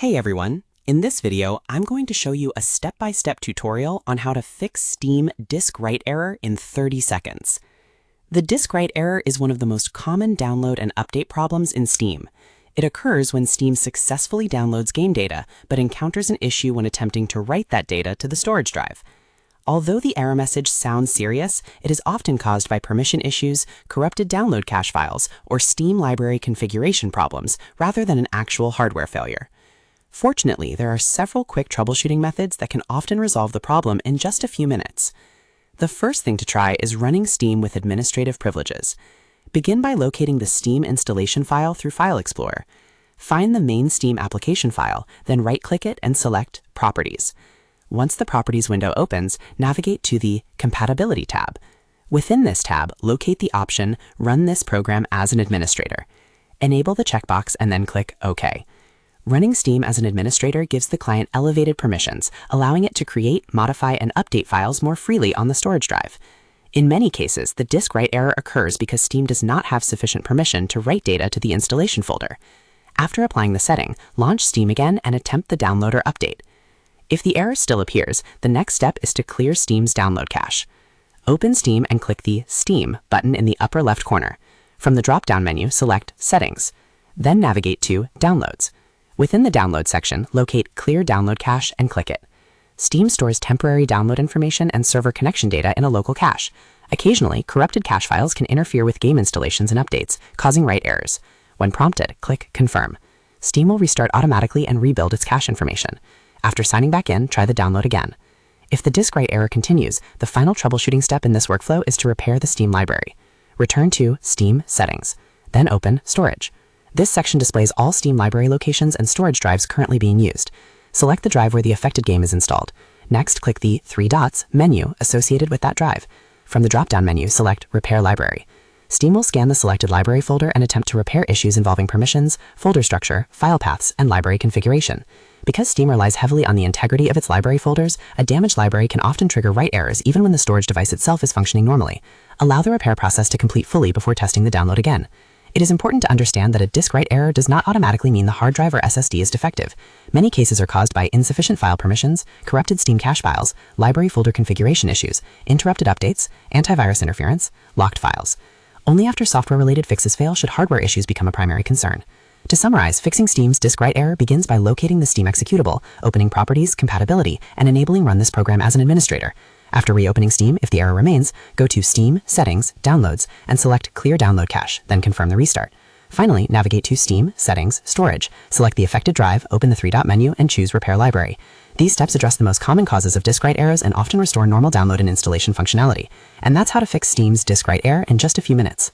Hey everyone! In this video, I'm going to show you a step-by-step tutorial on how to fix Steam disk write error in 30 seconds. The disk write error is one of the most common download and update problems in Steam. It occurs when Steam successfully downloads game data, but encounters an issue when attempting to write that data to the storage drive. Although the error message sounds serious, it is often caused by permission issues, corrupted download cache files, or Steam library configuration problems, rather than an actual hardware failure. Fortunately, there are several quick troubleshooting methods that can often resolve the problem in just a few minutes. The first thing to try is running Steam with administrative privileges. Begin by locating the Steam installation file through File Explorer. Find the main Steam application file, then right-click it and select Properties. Once the Properties window opens, navigate to the Compatibility tab. Within this tab, locate the option Run this program as an administrator. Enable the checkbox and then click OK. Running Steam as an administrator gives the client elevated permissions, allowing it to create, modify, and update files more freely on the storage drive. In many cases, the disk write error occurs because Steam does not have sufficient permission to write data to the installation folder. After applying the setting, launch Steam again and attempt the download or update. If the error still appears, the next step is to clear Steam's download cache. Open Steam and click the Steam button in the upper left corner. From the drop-down menu, select Settings. Then navigate to Downloads. Within the Download section, locate Clear Download Cache and click it. Steam stores temporary download information and server connection data in a local cache. Occasionally, corrupted cache files can interfere with game installations and updates, causing write errors. When prompted, click Confirm. Steam will restart automatically and rebuild its cache information. After signing back in, try the download again. If the disk write error continues, the final troubleshooting step in this workflow is to repair the Steam library. Return to Steam Settings, then open Storage. This section displays all Steam library locations and storage drives currently being used. Select the drive where the affected game is installed. Next, click the three dots menu associated with that drive. From the drop-down menu, select Repair Library. Steam will scan the selected library folder and attempt to repair issues involving permissions, folder structure, file paths, and library configuration. Because Steam relies heavily on the integrity of its library folders, a damaged library can often trigger write errors even when the storage device itself is functioning normally. Allow the repair process to complete fully before testing the download again. It is important to understand that a disk write error does not automatically mean the hard drive or SSD is defective. Many cases are caused by insufficient file permissions, corrupted Steam cache files, library folder configuration issues, interrupted updates, antivirus interference, locked files. Only after software-related fixes fail should hardware issues become a primary concern. To summarize, fixing Steam's disk write error begins by locating the Steam executable, opening Properties, Compatibility, and enabling Run this program as an administrator. After reopening Steam, if the error remains, go to Steam, Settings, Downloads, and select Clear Download Cache, then confirm the restart. Finally, navigate to Steam, Settings, Storage. Select the affected drive, open the three-dot menu, and choose Repair Library. These steps address the most common causes of disk write errors and often restore normal download and installation functionality. And that's how to fix Steam's disk write error in just a few minutes.